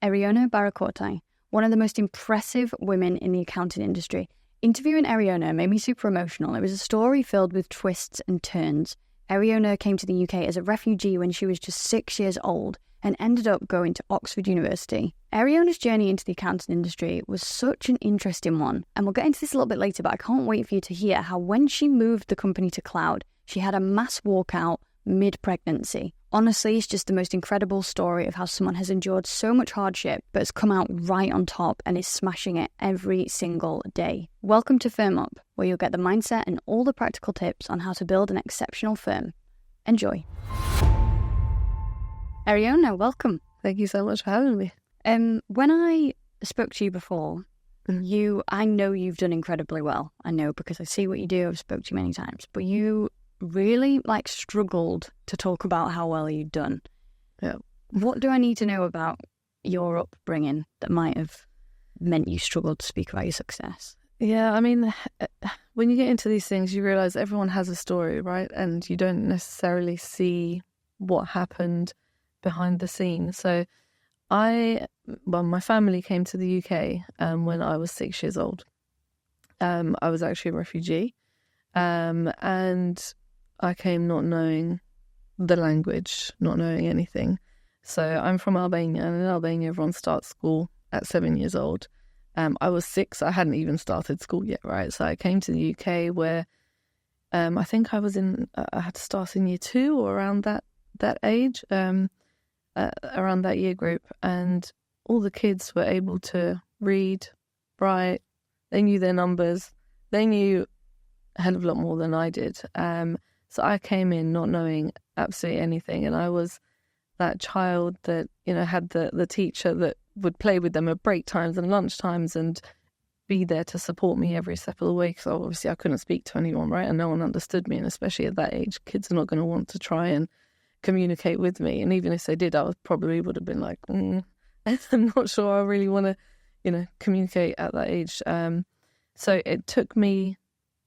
Eriona Bajrakurtaj, one of the most impressive women in the accounting industry. Interviewing Eriona made me super emotional. It was a story filled with twists and turns. Eriona came to the UK as a refugee when she was just 6 years old and ended up going to Oxford University. Eriona's journey into the accounting industry was such an interesting one, and we'll get into this a little bit later, but I can't wait for you to hear how when she moved the company to cloud, she had a mass walkout mid-pregnancy. Honestly, it's just the most incredible story of how someone has endured so much hardship but has come out right on top and is smashing it every single day. Welcome to Firm Up, where you'll get the mindset and all the practical tips on how to build an exceptional firm. Enjoy. Eriona, welcome. Thank you so much for having me. When I spoke to you before, I know you've done incredibly well. I know because I see what you do. I've spoke to you many times, but you really struggled to talk about how well you'd done. Yeah. What do I need to know about your upbringing that might have meant you struggled to speak about your success? Yeah, I mean, when you get into these things, you realise everyone has a story, right? And you don't necessarily see what happened behind the scenes. So my family came to the UK when I was 6 years old. I was actually a refugee. And I came not knowing the language, not knowing anything. So I'm from Albania, and in Albania, everyone starts school at 7 years old. I was 6, I hadn't even started school yet, right? So I came to the UK where I think I had to start in year 2 or around that age, around that year group. And all the kids were able to read, write, they knew their numbers, they knew a hell of a lot more than I did. So I came in not knowing absolutely anything, and I was that child that, had the teacher that would play with them at break times and lunch times and be there to support me every step of the way, because obviously I couldn't speak to anyone, right? And no one understood me, and especially at that age, kids are not going to want to try and communicate with me. And even if they did, I probably would have been like, I'm not sure I really want to, communicate at that age. So it took me,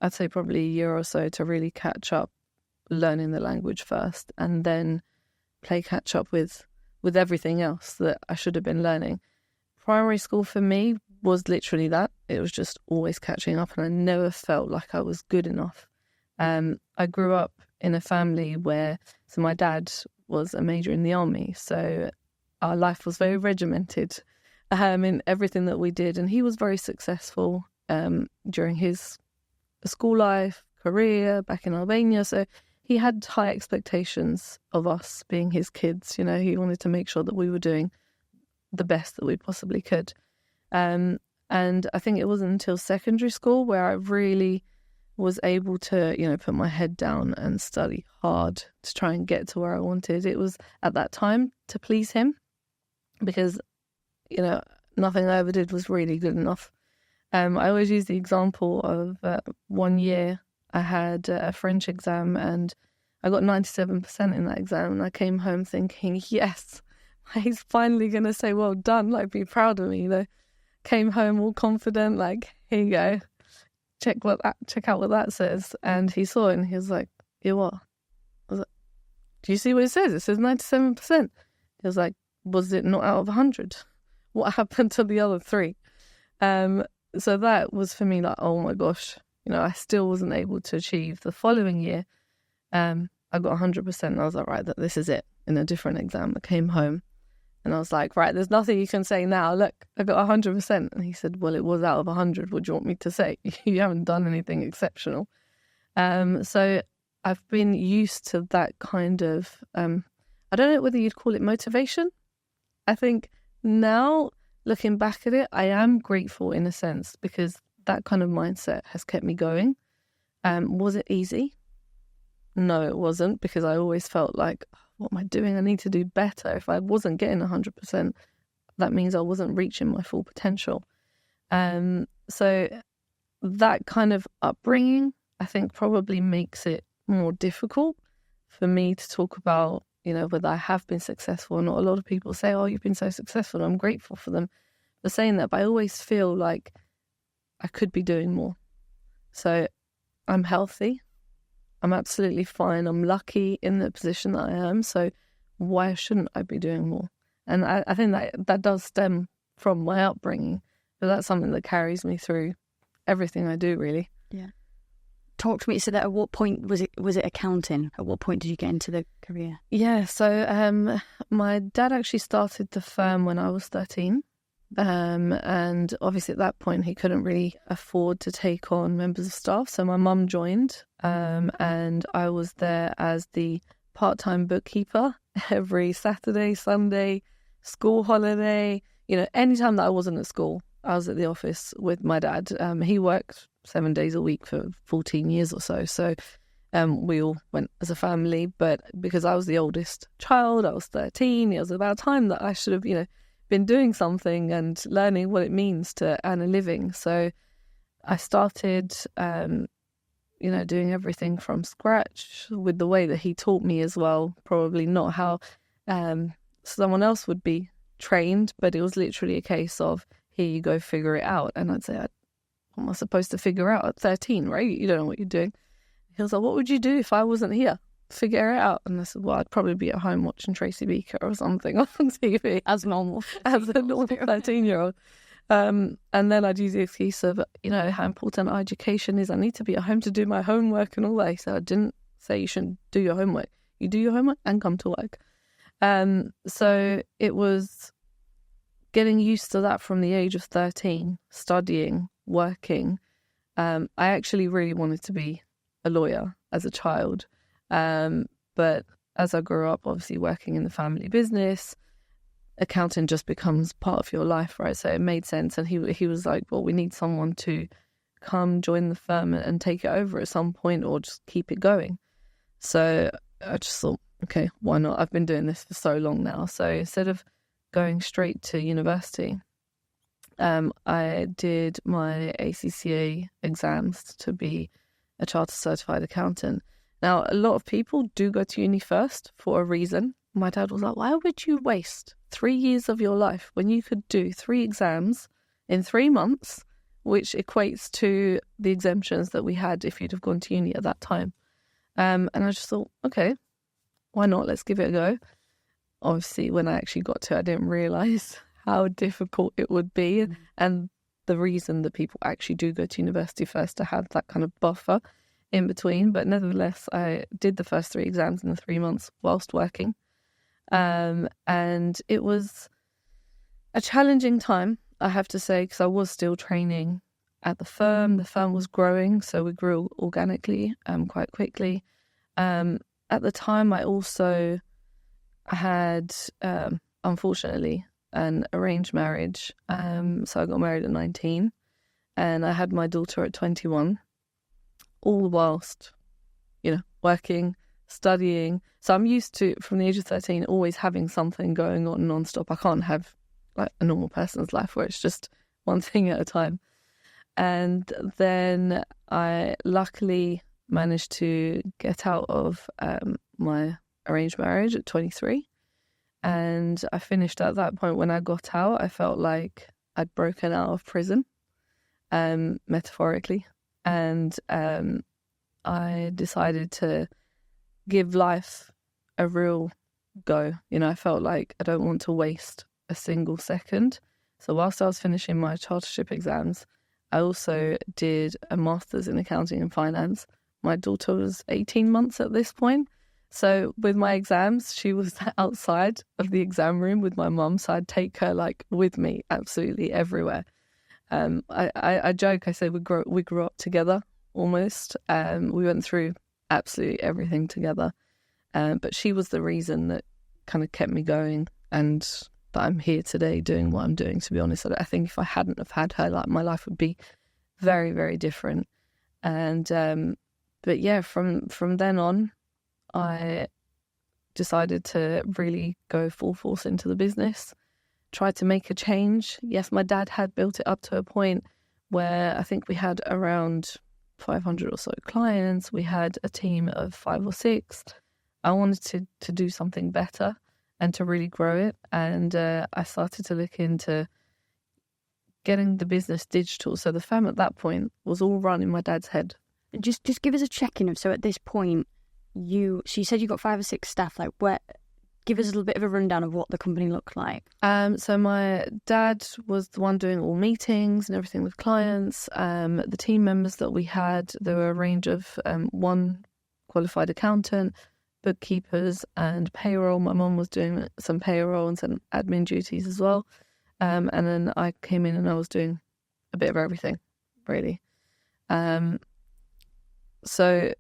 I'd say probably a year or so to really catch up, learning the language first, and then play catch up with everything else that I should have been learning. Primary school for me was literally that. It was just always catching up, and I never felt like I was good enough. I grew up in a family so my dad was a major in the army, so our life was very regimented in everything that we did, and he was very successful during his school life, career back in Albania. So he had high expectations of us being his kids. He wanted to make sure that we were doing the best that we possibly could. And I think it wasn't until secondary school where I really was able to, put my head down and study hard to try and get to where I wanted. It was at that time to please him, because, nothing I ever did was really good enough. I always use the example of 1 year I had a French exam and I got 97% in that exam, and I came home thinking, yes, he's finally going to say, well done, be proud of me. Came home all confident, here you go, check out what that says. And he saw it and he was like, yeah, what? I was like, do you see what it says? It says 97%. He was like, was it not out of 100? What happened to the other 3? So that was for me oh my gosh, I still wasn't able to achieve. The following year, I got 100%. And I was like, right, this is it. In a different exam, I came home and I was like, right, there's nothing you can say now. Look, I got 100%. And he said, well, it was out of 100. What do you want me to say? You haven't done anything exceptional. So I've been used to that kind of, I don't know whether you'd call it motivation. I think now, looking back at it, I am grateful in a sense, because that kind of mindset has kept me going. Was it easy? No, it wasn't, because I always felt like, what am I doing? I need to do better. If I wasn't getting 100%, that means I wasn't reaching my full potential. So that kind of upbringing, I think, probably makes it more difficult for me to talk about, whether I have been successful or not. A lot of people say, oh, you've been so successful. I'm grateful for them for saying that, but I always feel like I could be doing more. So I'm healthy. I'm absolutely fine. I'm lucky in the position that I am. So why shouldn't I be doing more? And I think that does stem from my upbringing, but that's something that carries me through everything I do, really. Yeah. Talk to me. So that at what point was it accounting? At what point did you get into the career? Yeah, so my dad actually started the firm when I was 13. And obviously at that point he couldn't really afford to take on members of staff. So my mum joined, and I was there as the part-time bookkeeper every Saturday, Sunday, school holiday. Anytime that I wasn't at school, I was at the office with my dad. He worked 7 days a week for 14 years or so. So we all went as a family, but because I was the oldest child, I was 13, it was about time that I should have, been doing something and learning what it means to earn a living. So I started, doing everything from scratch with the way that he taught me as well. Probably not how someone else would be trained, but it was literally a case of, here you go, figure it out. And I'd say, what am I supposed to figure out at 13, right? You don't know what you're doing. He was like, what would you do if I wasn't here? Figure it out. And I said, well, I'd probably be at home watching Tracy Beaker or something on TV. As normal. As a normal 13-year-old. And then I'd use the excuse of, how important education is. I need to be at home to do my homework and all that. So I didn't say you shouldn't do your homework. You do your homework and come to work. So it was getting used to that from the age of 13, studying, working. I actually really wanted to be a lawyer as a child. But as I grew up, obviously working in the family business, accounting just becomes part of your life, right? So it made sense. And he was like, well, we need someone to come join the firm and take it over at some point, or just keep it going. So I just thought, okay, why not? I've been doing this for so long now. So instead of going straight to university, I did my ACCA exams to be a chartered certified accountant. Now, a lot of people do go to uni first for a reason. My dad was like, why would you waste 3 years of your life when you could do 3 exams in 3 months, which equates to the exemptions that we had if you'd have gone to uni at that time? And I just thought, okay, why not? Let's give it a go. Obviously, when I actually got to it, I didn't realise how difficult it would be. And the reason that people actually do go to university first, to have that kind of buffer in between. But nevertheless, I did the first 3 exams in the 3 months whilst working. And it was a challenging time, I have to say, because I was still training at the firm. The firm was growing, so we grew organically quite quickly. At the time, I also had, unfortunately, an arranged marriage. So I got married at 19 and I had my daughter at 21, all whilst, working, studying. So I'm used to, from the age of 13, always having something going on non-stop. I can't have like a normal person's life where it's just one thing at a time. And then I luckily managed to get out of my arranged marriage at 23. And I finished at that point. When I got out, I felt like I'd broken out of prison, metaphorically. And I decided to give life a real go. I felt like I don't want to waste a single second. So whilst I was finishing my chartership exams, I also did a master's in accounting and finance. My daughter was 18 months at this point. So with my exams, she was outside of the exam room with my mum. So I'd take her with me absolutely everywhere. I joke, I say we grew up together almost. We went through absolutely everything together. But she was the reason that kind of kept me going, and that I'm here today doing what I'm doing, to be honest. I think if I hadn't have had her, my life would be very, very different. And but yeah, from then on, I decided to really go full force into the business, try to make a change. Yes, my dad had built it up to a point where I think we had around 500 or so clients. We had a team of 5 or 6. I wanted to do something better and to really grow it. And I started to look into getting the business digital. So the firm at that point was all run in my dad's head. Just give us a check-in of, so at this point, you said you got 5 or 6 staff. Like, where Give us a little bit of a rundown of what the company looked like. So my dad was the one doing all meetings and everything with clients. The team members that we had, there were a range of one qualified accountant, bookkeepers and payroll. My mum was doing some payroll and some admin duties as well. And then I came in and I was doing a bit of everything, really. So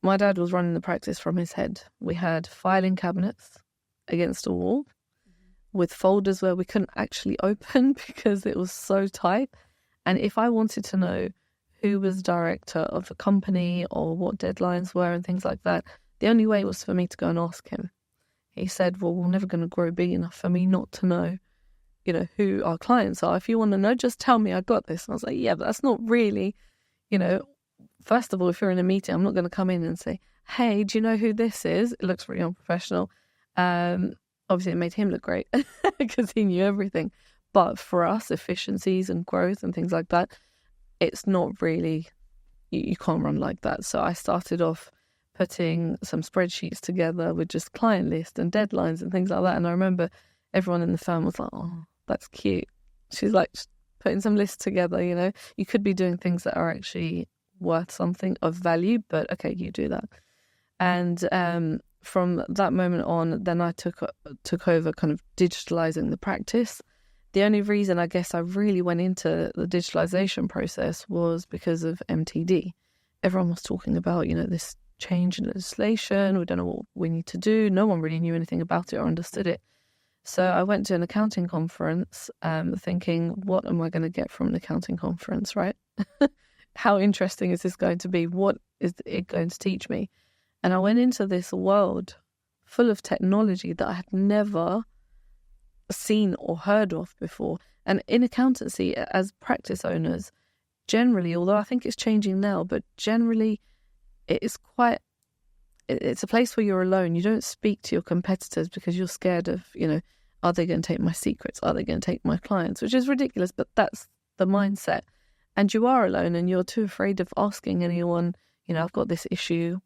my dad was running the practice from his head. We had filing cabinets against a wall with folders where we couldn't actually open because it was so tight. And if I wanted to know who was director of the company or what deadlines were and things like that, the only way was for me to go and ask him. He said, well, we're never going to grow big enough for me not to know, who our clients are. If you want to know, just tell me, I got this. And I was like, yeah, but that's not really, first of all, if you're in a meeting, I'm not going to come in and say, hey, do you know who this is? It looks really unprofessional. Obviously, it made him look great because he knew everything. But for us, efficiencies and growth and things like that, it's not really, you can't run like that. So I started off putting some spreadsheets together with just client list and deadlines and things like that. And I remember everyone in the firm was like, oh, that's cute. She's like putting some lists together, You could be doing things that are actually worth something of value, but okay, you do that. And from that moment on, then I took over kind of digitalizing the practice. The only reason I guess I really went into the digitalization process was because of MTD. Everyone was talking about, this change in legislation. We don't know what we need to do. No one really knew anything about it or understood it. So I went to an accounting conference thinking, what am I going to get from an accounting conference, right? How interesting is this going to be? What is it going to teach me? And I went into this world full of technology that I had never seen or heard of before. And in accountancy, as practice owners, generally, although I think it's changing now, but generally it's a place where you're alone. You don't speak to your competitors because you're scared of, are they going to take my secrets? Are they going to take my clients? Which is ridiculous, but that's the mindset. And you are alone and you're too afraid of asking anyone, I've got this issue.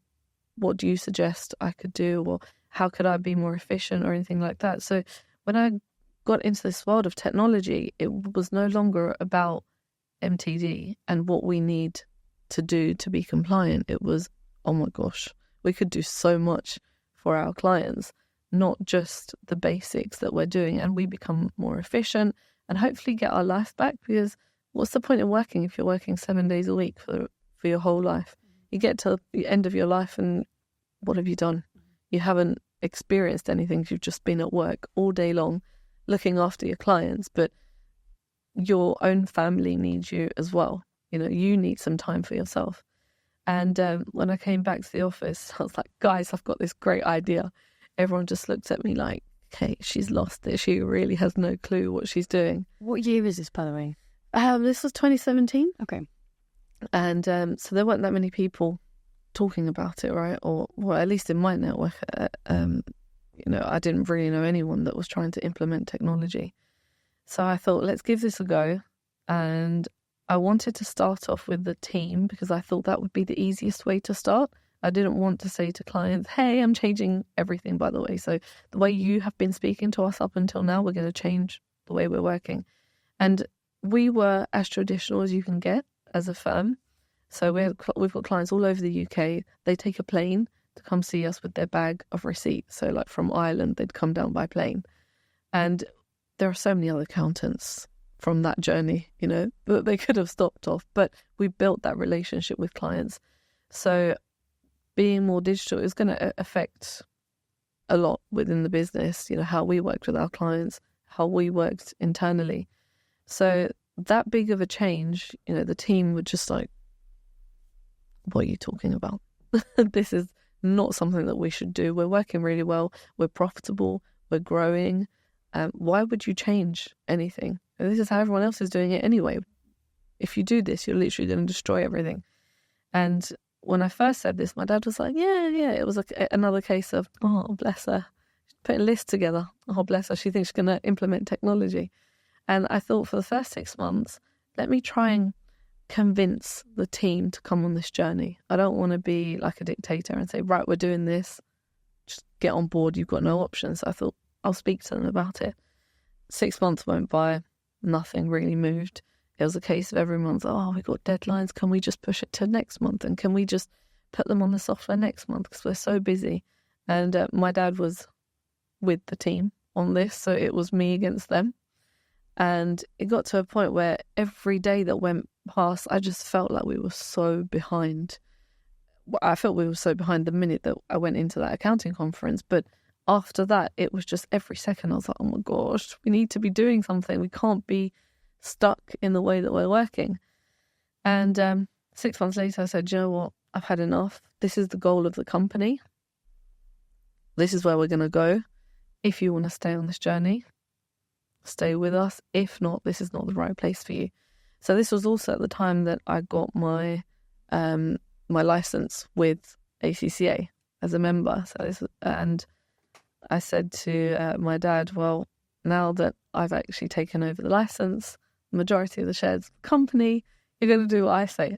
What do you suggest I could do? Or how could I be more efficient or anything like that? So when I got into this world of technology, it was no longer about MTD and what we need to do to be compliant. It was, oh my gosh, we could do so much for our clients, not just the basics that we're doing, and we become more efficient and hopefully get our life back, because what's the point of working if you're working 7 days a week for your whole life? You get to the end of your life and what have you done? You haven't experienced anything. You've just been at work all day long looking after your clients, but your own family needs you as well. You need some time for yourself. And when I came back to the office, I was like, guys, I've got this great idea. Everyone just looked at me like, okay, she's lost it. She really has no clue what she's doing. What year is this, by the way? This was 2017. Okay. And so there weren't that many people talking about it, right? Or well, at least in my network, I didn't really know anyone that was trying to implement technology. So I thought, let's give this a go. And I wanted to start off with the team because I thought that would be the easiest way to start. I didn't want to say to clients, hey, I'm changing everything, by the way. So the way you have been speaking to us up until now, we're going to change the way we're working. And we were as traditional as you can get as a firm. So we've got clients all over the UK. They take a plane to come see us with their bag of receipts. So like from Ireland, they'd come down by plane. And there are so many other accountants from that journey, but they could have stopped off. But we built that relationship with clients. So being more digital is going to affect a lot within the business, how we worked with our clients, how we worked internally. So that big of a change, the team were just like, what are you talking about? This is not something that we should do. We're working really well. We're profitable. We're growing. Why would you change anything? This is how everyone else is doing it anyway. If you do this, you're literally going to destroy everything. And when I first said this, my dad was like, yeah. It was another case of, oh, bless her. She's putting lists together. Oh, bless her. She thinks she's going to implement technology. And I thought for the first 6 months, let me try and convince the team to come on this journey. I don't want to be like a dictator and say, right, we're doing this. just get on board. You've got no options. So I thought, I'll speak to them about it. 6 months went by, nothing really moved. It was a case of every month, oh, we've got deadlines. Can we just push it to next month? And can we just put them on the software next month? Because we're so busy. And my dad was with the team on this, so it was me against them. And it got to a point where every day that went past, I just felt like we were so behind. I felt we were so behind the minute that I went into that accounting conference. But after that, it was just every second I was like, oh my gosh, we need to be doing something. We can't be stuck in the way that we're working. And 6 months later, I said, you know what? I've had enough. This is the goal of the company. This is where we're going to go. If you want to stay on this journey, stay with us. If not, this is not the right place for you. So this was also at the time that I got my my license with ACCA as a member. And I said to my dad, well, now that I've actually taken over the license, the majority of the shares of the company, you're going to do what I say.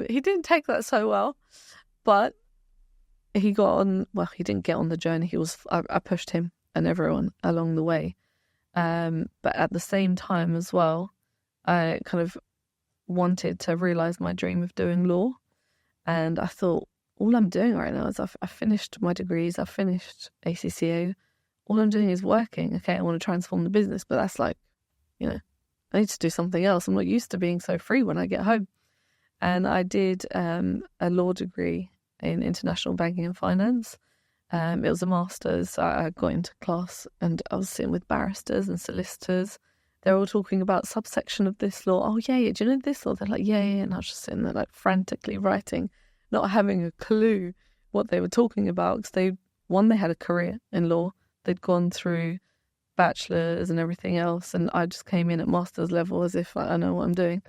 He didn't take that so well, but he got on. Well, he didn't get on the journey. I pushed him and everyone along the way. But at the same time as well, I kind of wanted to realise my dream of doing law. And I thought, all I'm doing right now is I've finished my degrees, I've finished ACCA. All I'm doing is working. Okay, I want to transform the business, but that's like, I need to do something else. I'm not used to being so free when I get home. And I did a law degree in international banking and finance. It was a master's. I got into class and I was sitting with barristers and solicitors. They're all talking about subsection of this law. Oh, yeah, do you know this law? They're like, yeah. And I was just sitting there like frantically writing, not having a clue what they were talking about. Because they had a career in law. They'd gone through bachelor's and everything else. And I just came in at master's level as if I know what I'm doing.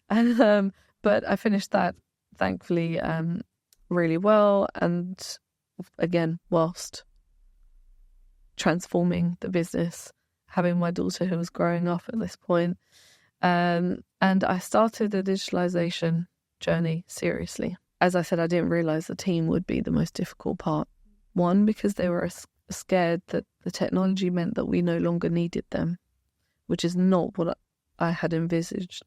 And but I finished that, thankfully, really well. And again, whilst transforming the business, having my daughter who was growing up at this point. And I started the digitalization journey seriously. As I said, I didn't realize the team would be the most difficult part. One, because they were scared that the technology meant that we no longer needed them, which is not what I had envisaged.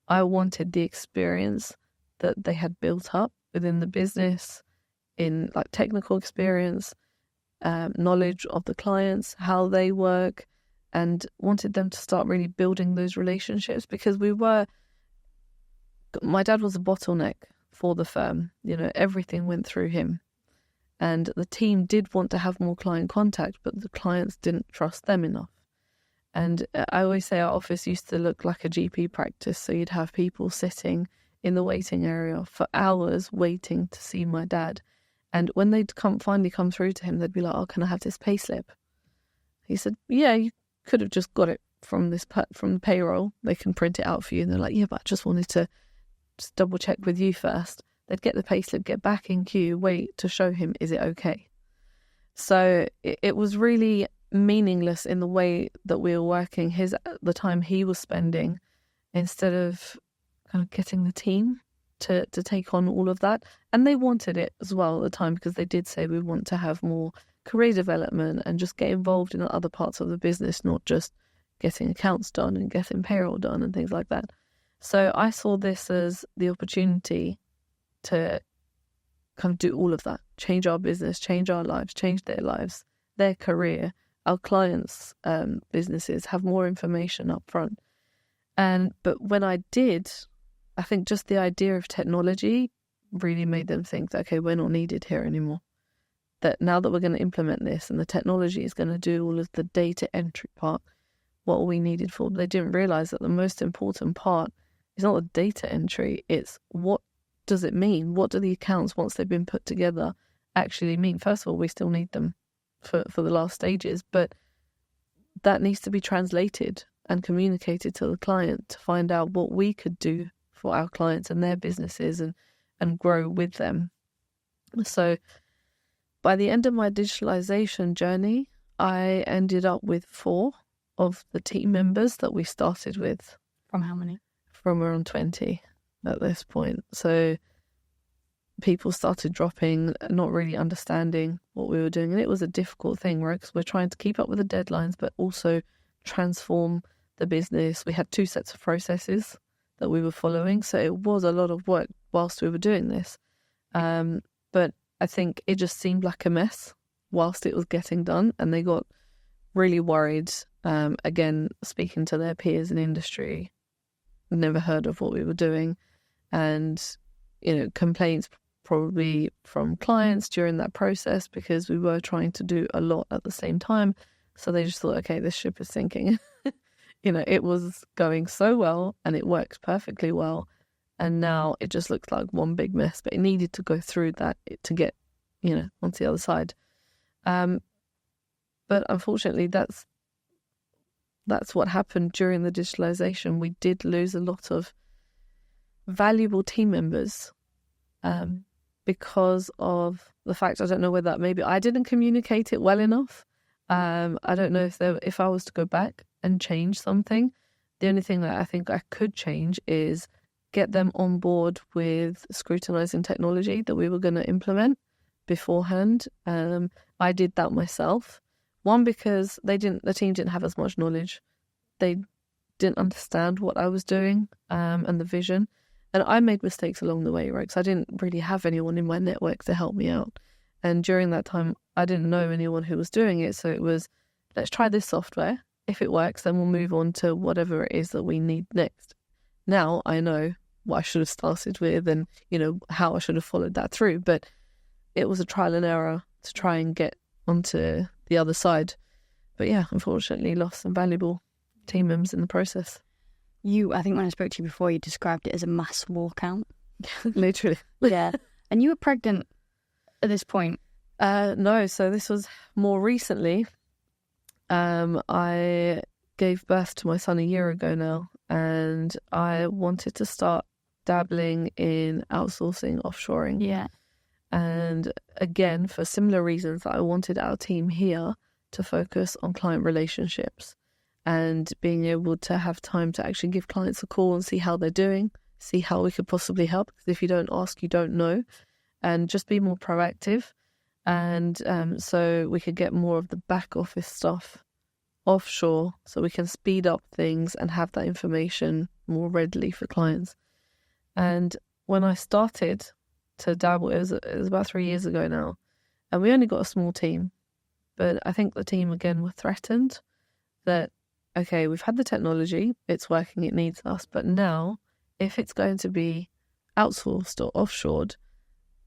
I wanted the experience that they had built up within the business in like technical experience, knowledge of the clients, how they work, and wanted them to start really building those relationships because my dad was a bottleneck for the firm. Everything went through him. And the team did want to have more client contact, but the clients didn't trust them enough. And I always say our office used to look like a GP practice. So you'd have people sitting in the waiting area for hours waiting to see my dad. And when they'd finally come through to him, they'd be like, oh, can I have this payslip? He said, yeah, you could have just got it from the payroll. They can print it out for you. And they're like, yeah, but I just wanted to just double check with you first. They'd get the payslip, get back in queue, wait to show him, is it okay? So it was really meaningless in the way that we were working. The time he was spending, instead of kind of getting the team to take on all of that. And they wanted it as well at the time because they did say we want to have more career development and just get involved in other parts of the business, not just getting accounts done and getting payroll done and things like that. So I saw this as the opportunity to kind of do all of that, change our business, change our lives, change their lives, their career, our clients' businesses, have more information up front. But when I did, I think just the idea of technology really made them think that, okay, we're not needed here anymore. That now that we're going to implement this and the technology is going to do all of the data entry part, what are we needed for? They didn't realize that the most important part is not the data entry, it's what does it mean? What do the accounts, once they've been put together, actually mean? First of all, we still need them for the last stages, but that needs to be translated and communicated to the client to find out what we could do for our clients and their businesses and grow with them. So by the end of my digitalization journey, I ended up with 4 of the team members that we started with. From how many? From around 20 at this point. So people started dropping, not really understanding what we were doing. And it was a difficult thing, right? Because we're trying to keep up with the deadlines, but also transform the business. We had 2 sets of processes that we were following. So it was a lot of work whilst we were doing this. But I think it just seemed like a mess whilst it was getting done. And they got really worried. Again, speaking to their peers in industry, never heard of what we were doing. And, complaints probably from clients during that process because we were trying to do a lot at the same time. So they just thought, okay, this ship is sinking. It was going so well and it worked perfectly well. And now it just looks like one big mess, but it needed to go through that to get, onto the other side. But unfortunately, that's what happened during the digitalization. We did lose a lot of valuable team members because of the fact, I don't know whether maybe I didn't communicate it well enough. I don't know if I was to go back and change something, the only thing that I think I could change is get them on board with scrutinizing technology that we were going to implement beforehand. I did that myself. One, because the team didn't have as much knowledge. They didn't understand what I was doing and the vision. And I made mistakes along the way, right? Because I didn't really have anyone in my network to help me out. And during that time, I didn't know anyone who was doing it. So it was, let's try this software. If it works, then we'll move on to whatever it is that we need next. Now I know what I should have started with and, how I should have followed that through. But it was a trial and error to try and get onto the other side. But yeah, unfortunately lost some valuable team members in the process. I think when I spoke to you before, you described it as a mass walkout. Literally. Yeah. And you were pregnant at this point? No, so this was more recently. I gave birth to my son a year ago now, and I wanted to start dabbling in outsourcing, offshoring. Yeah. And again, for similar reasons, I wanted our team here to focus on client relationships and being able to have time to actually give clients a call and see how they're doing, see how we could possibly help. Because if you don't ask, you don't know. And just be more proactive. And so we could get more of the back office stuff offshore so we can speed up things and have that information more readily for clients. And when I started to dabble, it was about 3 years ago now, and we only got a small team. But I think the team, again, were threatened that, okay, we've had the technology, it's working, it needs us, but now if it's going to be outsourced or offshored,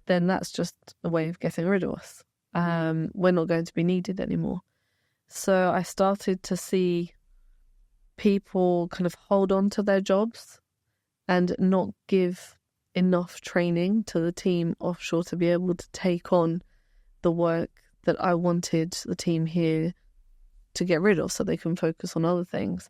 then that's just a way of getting rid of us. We're not going to be needed anymore. So I started to see people kind of hold on to their jobs and not give enough training to the team offshore to be able to take on the work that I wanted the team here to get rid of so they can focus on other things.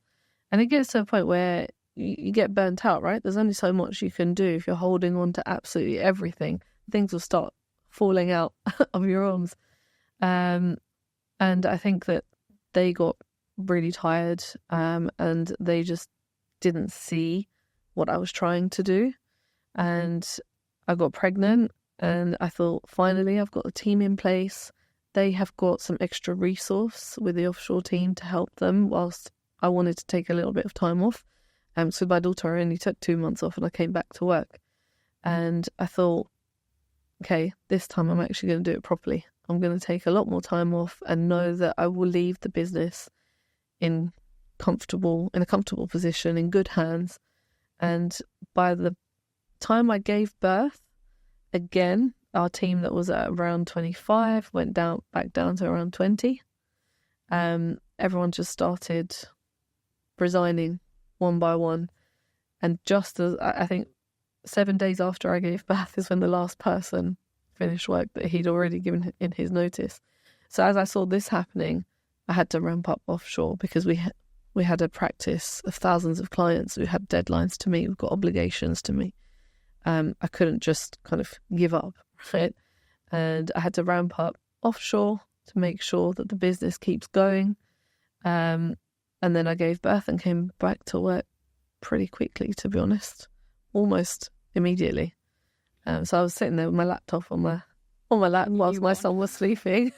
And it gets to a point where you get burnt out, right? There's only so much you can do if you're holding on to absolutely everything. Things will start falling out of your arms. And I think that they got really tired and they just didn't see what I was trying to do. And I got pregnant and I thought, finally, I've got the team in place. They have got some extra resource with the offshore team to help them whilst I wanted to take a little bit of time off. So my daughter only took 2 months off and I came back to work. And I thought, okay, this time I'm actually going to do it properly. I'm going to take a lot more time off and know that I will leave the business in a comfortable position, in good hands. And by the time I gave birth, again, our team that was at around 25 went back down to around 20. Everyone just started resigning one by one. And just as I think 7 days after I gave birth is when the last person finished work that he'd already given in his notice. So as I saw this happening, I had to ramp up offshore because we had a practice of thousands of clients who had deadlines to meet, we've got obligations to meet. I couldn't just kind of give up, right? And I had to ramp up offshore to make sure that the business keeps going. And then I gave birth and came back to work pretty quickly, to be honest, almost immediately. So I was sitting there with my laptop on my lap whilst my son was sleeping,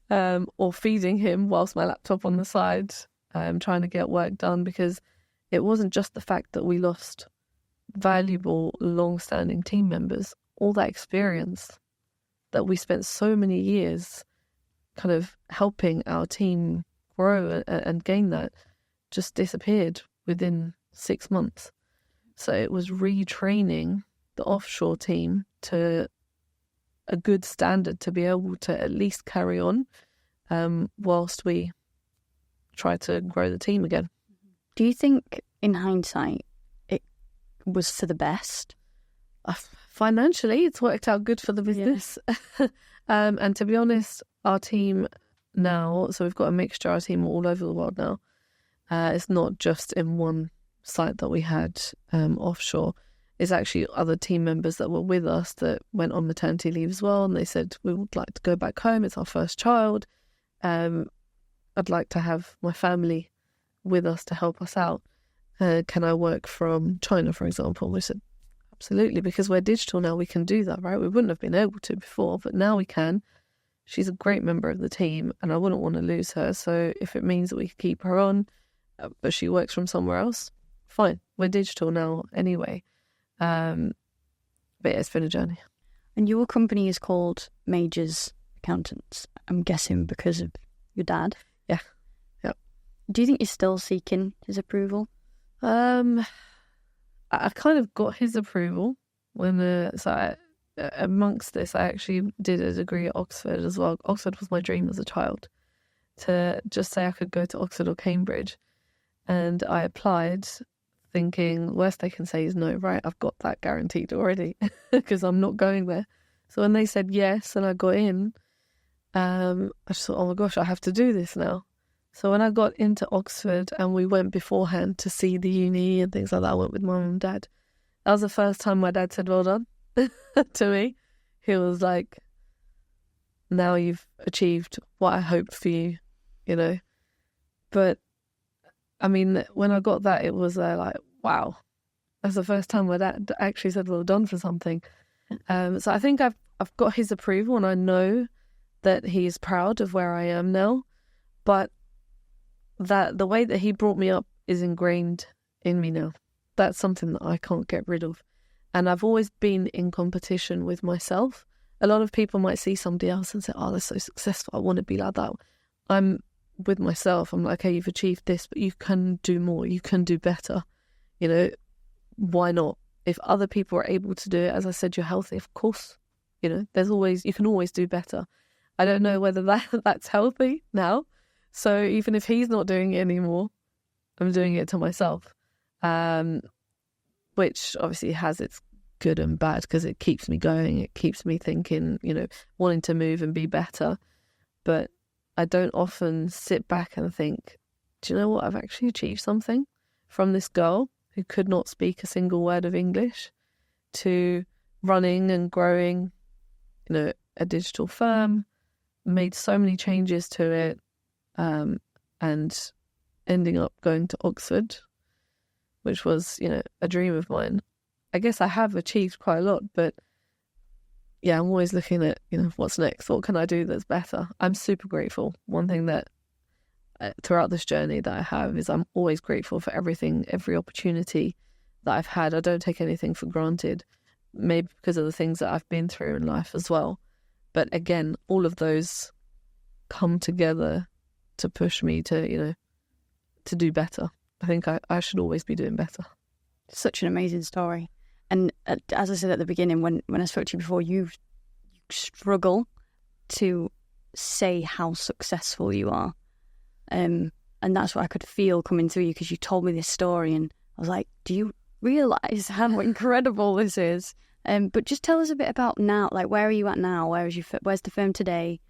or feeding him whilst my laptop on the side, trying to get work done, because it wasn't just the fact that we lost valuable, long-standing team members. All that experience that we spent so many years kind of helping our team grow and gain that just disappeared within 6 months. So it was retraining the offshore team to a good standard to be able to at least carry on whilst we try to grow the team again. Do you think, in hindsight, it was for the best? Financially, it's worked out good for the business. Yeah. And to be honest, our team now, so we've got a mixture, our team all over the world now. It's not just in one site that we had offshore. It's actually other team members that were with us that went on maternity leave as well, and they said, we would like to go back home, it's our first child. I'd like to have my family with us to help us out. Can I work from China, for example? We said, absolutely, because we're digital now, we can do that, right? We wouldn't have been able to before, but now we can. She's a great member of the team, and I wouldn't want to lose her. So if it means that we can keep her on, but she works from somewhere else, fine. We're digital now anyway. But yeah, it's been a journey. And your company is called Majors Accountants, I'm guessing because of your dad? Yeah. Yep. Do you think you're still seeking his approval? I kind of got his approval when amongst this, I actually did a degree at Oxford as well. Oxford was my dream as a child, to just say I could go to Oxford or Cambridge. And I applied thinking, worst they can say is no, right? I've got that guaranteed already because I'm not going there. So when they said yes and I got in, I just thought, oh my gosh, I have to do this now. So when I got into Oxford and we went beforehand to see the uni and things like that, I went with my mum and dad. That was the first time my dad said, well done, to me. He was like, now you've achieved what I hoped for you, you know. But, I mean, when I got that, it was like, wow. That's the first time my dad actually said, well done for something. So I think I've got his approval, and I know that he's proud of where I am now. But that the way that he brought me up is ingrained in me now. That's something that I can't get rid of. And I've always been in competition with myself. A lot of people might see somebody else and say, oh, they're so successful, I want to be like that. I'm with myself. I'm like, okay, you've achieved this, but you can do more. You can do better. You know, why not? If other people are able to do it, as I said, you're healthy, of course. You know, you can always do better. I don't know whether that's healthy now. So even if he's not doing it anymore, I'm doing it to myself, which obviously has its good and bad because it keeps me going. It keeps me thinking, you know, wanting to move and be better. But I don't often sit back and think, do you know what? I've actually achieved something from this girl who could not speak a single word of English to running and growing, you know, a digital firm, made so many changes to it. And ending up going to Oxford, which was, you know, a dream of mine. I guess I have achieved quite a lot, but yeah, I'm always looking at, you know, what's next? What can I do that's better? I'm super grateful. One thing that throughout this journey that I have is I'm always grateful for everything, every opportunity that I've had. I don't take anything for granted, maybe because of the things that I've been through in life as well. But again, all of those come together to push me to, you know, to do better. I think I should always be doing better. Such an amazing story. And as I said at the beginning, when I spoke to you before, you struggle to say how successful you are. And that's what I could feel coming through you, because you told me this story and I was like, do you realise how incredible this is? But just tell us a bit about now, like where are you at now? Where's the firm today?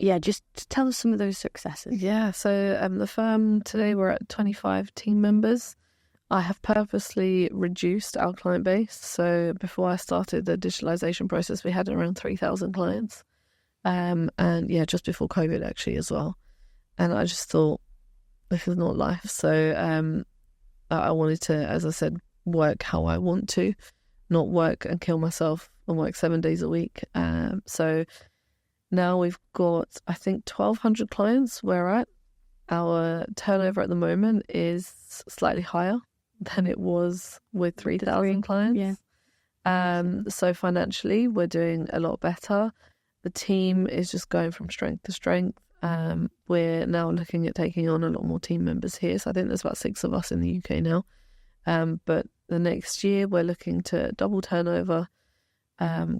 Yeah, just tell us some of those successes. Yeah, so the firm today, we're at 25 team members. I have purposely reduced our client base. So before I started the digitalization process, we had around 3,000 clients. And yeah, just before COVID actually as well. And I just thought, this is not life. So I wanted to, as I said, work how I want to. not work and kill myself and work 7 days a week. So now we've got, I think, 1,200 clients where we're at. Our turnover at the moment is slightly higher than it was with 3,000 clients. Yeah. So financially, we're doing a lot better. The team is just going from strength to strength. We're now looking at taking on a lot more team members here. So I think there's about 6 of us in the UK now. But the next year, we're looking to double turnover,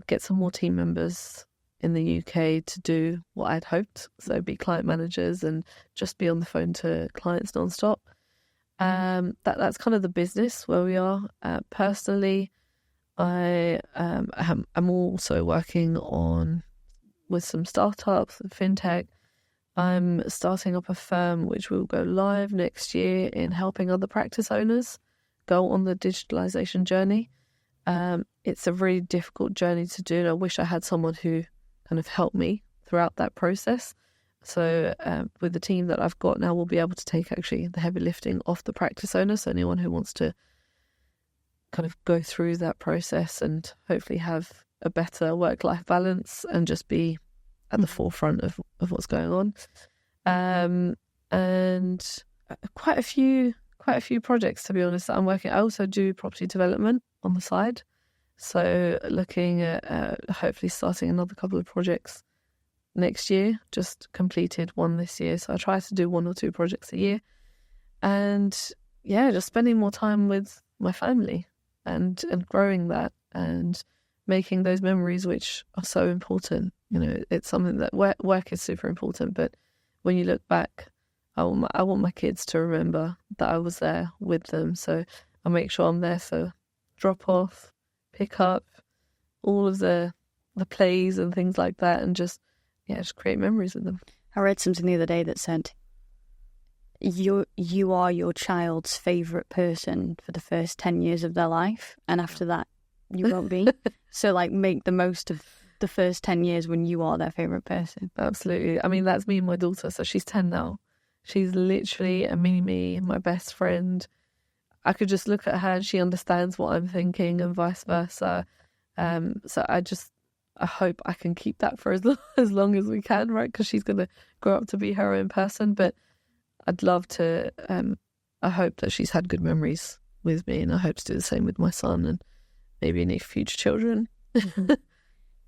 get some more team members in the UK to do what I'd hoped. So be client managers and just be on the phone to clients nonstop. That's kind of the business where we are. Personally, I'm also working with some startups and fintech. I'm starting up a firm which will go live next year in helping other practice owners go on the digitalization journey. It's a really difficult journey to do, and I wish I had someone who kind of helped me throughout that process. So with the team that I've got now, we'll be able to take actually the heavy lifting off the practice owner. So anyone who wants to kind of go through that process and hopefully have a better work-life balance and just be at the forefront of what's going on. And quite a few projects, to be honest, that I'm working. I also do property development on the side. So looking at hopefully starting another couple of projects next year. Just completed one this year. So I try to do 1 or 2 projects a year. And yeah, just spending more time with my family and growing that and making those memories which are so important. You know, it's something that work is super important. But when you look back, I want my kids to remember that I was there with them. So I make sure I'm there for drop off, pick up, all of the plays and things like that, and just create memories with them. I read something the other day that said you are your child's favourite person for the first 10 years of their life, and after that you won't be. So like make the most of the first 10 years when you are their favourite person. Absolutely. I mean, that's me and my daughter. So she's 10 now. She's literally a mini-me, my best friend. I could just look at her and she understands what I'm thinking and vice versa. So I hope I can keep that for as long as we can, right? Because she's going to grow up to be her own person. But I'd love to, I hope that she's had good memories with me, and I hope to do the same with my son and maybe any future children.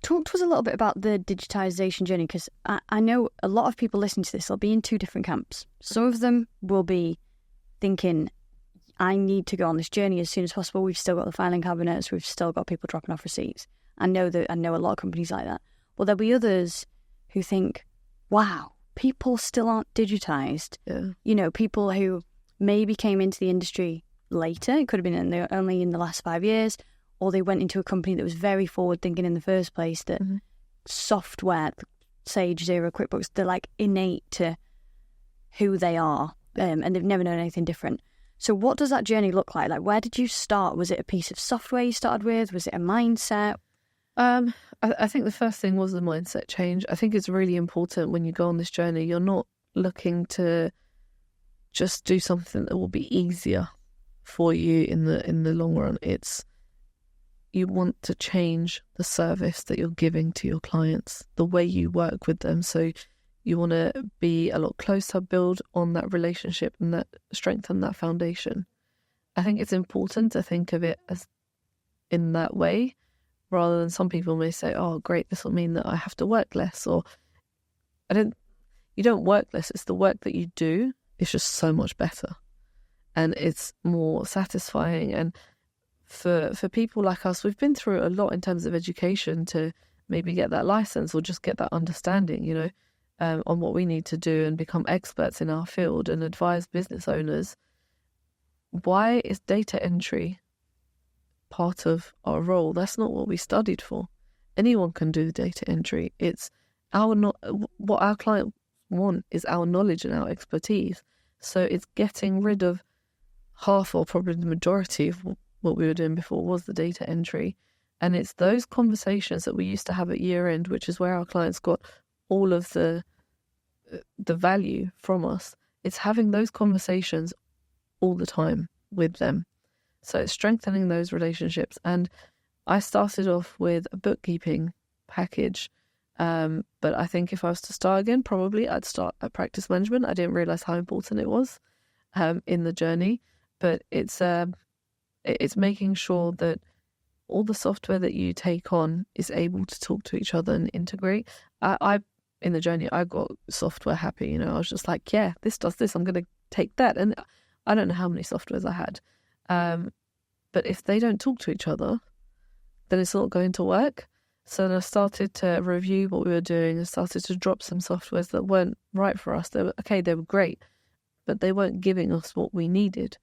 Talk to us a little bit about the digitisation journey, because I know a lot of people listening to this will be in 2 different camps. Some of them will be thinking, I need to go on this journey as soon as possible. We've still got the filing cabinets. We've still got people dropping off receipts. I know a lot of companies like that. Well, there'll be others who think, wow, people still aren't digitised. Yeah. You know, people who maybe came into the industry later. It could have been only in the last 5 years, or they went into a company that was very forward thinking in the first place, that software, Sage, Xero, QuickBooks, they're like innate to who they are, and they've never known anything different. So what does that journey look like? Like, where did you start? Was it a piece of software you started with? Was it a mindset? I think the first thing was the mindset change. I think it's really important when you go on this journey, you're not looking to just do something that will be easier for you in the long run. It's, you want to change the service that you're giving to your clients, the way you work with them. So you want to be a lot closer, build on that relationship and that strengthen that foundation. I think it's important to think of it as in that way, rather than some people may say, oh, great, this will mean that I have to work less, or you don't work less. It's the work that you do. It's just so much better and it's more satisfying. And for people like us, we've been through a lot in terms of education to maybe get that license or just get that understanding, you know, on what we need to do and become experts in our field and advise business owners. Why is data entry part of our role? That's not what we studied for. Anyone can do the data entry. It's what our client want is our knowledge and our expertise. So it's getting rid of half, or probably the majority of what we were doing before was the data entry. And it's those conversations that we used to have at year end, which is where our clients got all of the value from us. It's having those conversations all the time with them. So it's strengthening those relationships. And I started off with a bookkeeping package. But I think if I was to start again, probably I'd start at practice management. I didn't realize how important it was in the journey. But it's making sure that all the software that you take on is able to talk to each other and integrate. I in the journey, I got software happy. You know, I was just like, yeah, this does this. I'm going to take that. And I don't know how many softwares I had. But if they don't talk to each other, then it's not going to work. So then I started to review what we were doing and started to drop some softwares that weren't right for us. They were great, but they weren't giving us what we needed.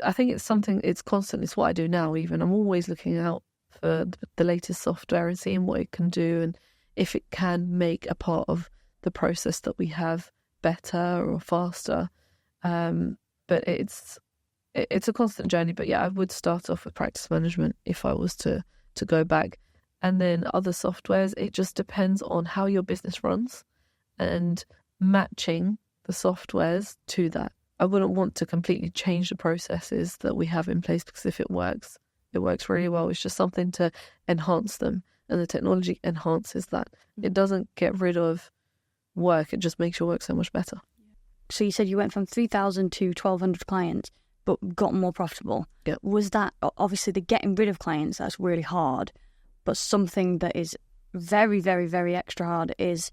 I think it's something, it's constant. It's what I do now even. I'm always looking out for the latest software and seeing what it can do and if it can make a part of the process that we have better or faster. But it's a constant journey. But yeah, I would start off with practice management if I was to go back. And then other softwares, it just depends on how your business runs and matching the softwares to that. I wouldn't want to completely change the processes that we have in place because if it works really well. It's just something to enhance them. And the technology enhances that. It doesn't get rid of work. It just makes your work so much better. So you said you went from 3,000 to 1,200 clients, but got more profitable. Yep. Was that, obviously the getting rid of clients, that's really hard, but something that is very, very, very extra hard is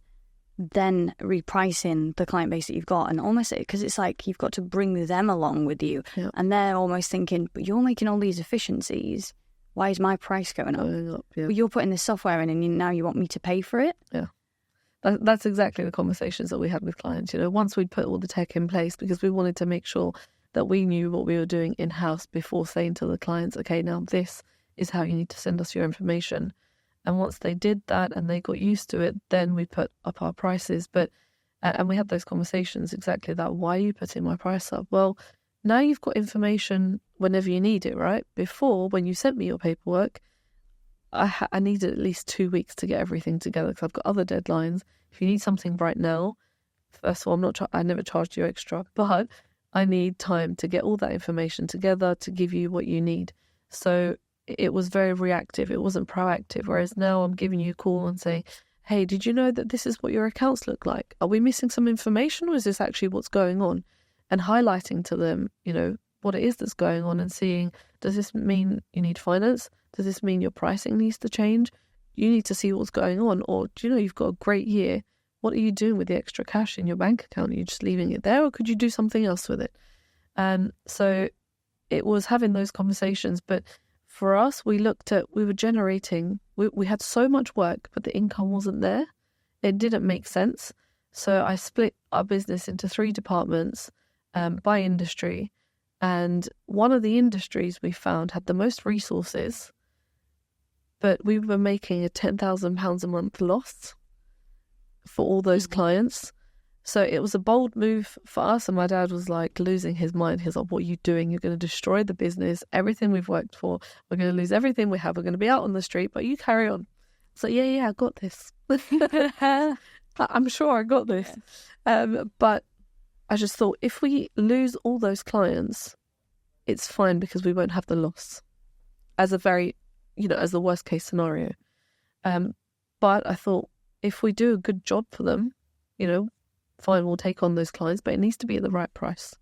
then repricing the client base that you've got, and almost because it's like you've got to bring them along with you. Yep. And they're almost thinking, but you're making all these efficiencies, why is my price going up? Yeah. But you're putting this software in and now you want me to pay for it? Yeah. That's exactly the conversations that we had with clients. You know, once we'd put all the tech in place, because we wanted to make sure that we knew what we were doing in-house before saying to the clients, okay, now this is how you need to send us your information. And once they did that and they got used to it, then we put up our prices. And we had those conversations exactly that. Why are you putting my price up? Well, now you've got information whenever you need it, right? Before, when you sent me your paperwork, I needed at least 2 weeks to get everything together because I've got other deadlines. If you need something right now, first of all, I never charged you extra, but I need time to get all that information together to give you what you need. So it was very reactive. It wasn't proactive. Whereas now I'm giving you a call and saying, hey, did you know that this is what your accounts look like? Are we missing some information or is this actually what's going on? And highlighting to them, you know, what it is that's going on and seeing, does this mean you need finance? Does this mean your pricing needs to change? You need to see what's going on. Or do you know you've got a great year? What are you doing with the extra cash in your bank account? Are you just leaving it there or could you do something else with it? So it was having those conversations. But for us, we were generating, we had so much work, but the income wasn't there. It didn't make sense. So I split our business into 3 departments by industry. And one of the industries we found had the most resources, but we were making a £10,000 a month loss for all those clients. So it was a bold move for us. And my dad was like losing his mind. He's like, what are you doing? You're going to destroy the business, everything we've worked for. We're going to lose everything we have. We're going to be out on the street, but you carry on. So yeah, I got this. I'm sure I got this. But I just thought if we lose all those clients, it's fine because we won't have the loss as a very, as the worst case scenario. But I thought if we do a good job for them, fine, we'll take on those clients, but it needs to be at the right price.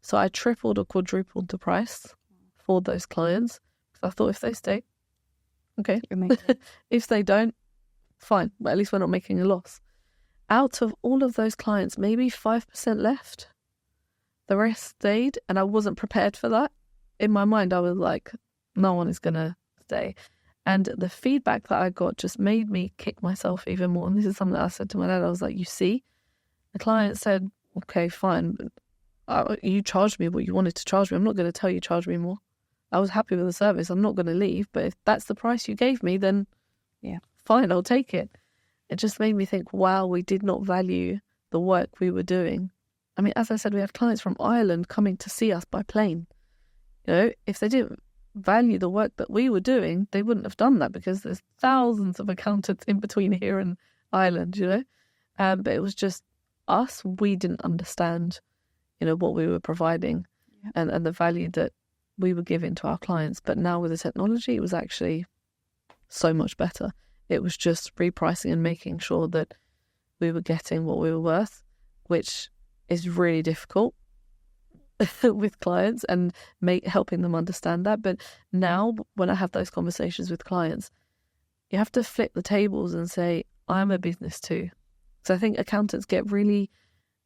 So I tripled or quadrupled the price for those clients. I thought if they stay, okay. If they don't, fine, but at least we're not making a loss. Out of all of those clients, maybe 5% left. The rest stayed, and I wasn't prepared for that. In my mind, I was like, no one is going to stay. And the feedback that I got just made me kick myself even more. And this is something that I said to my dad. I was like, you see, the client said, okay, fine. You charged me what you wanted to charge me. I'm not going to tell you charge me more. I was happy with the service. I'm not going to leave. But if that's the price you gave me, then yeah, fine, I'll take it. It just made me think, wow, we did not value the work we were doing. I mean, as I said, we had clients from Ireland coming to see us by plane. If they didn't value the work that we were doing, they wouldn't have done that because there's thousands of accountants in between here and Ireland, But it was just us. We didn't understand, what we were providing and the value that we were giving to our clients. But now with the technology, it was actually so much better. It was just repricing and making sure that we were getting what we were worth, which is really difficult with clients and helping them understand that. But now when I have those conversations with clients, you have to flip the tables and say, I'm a business too. So I think accountants get really,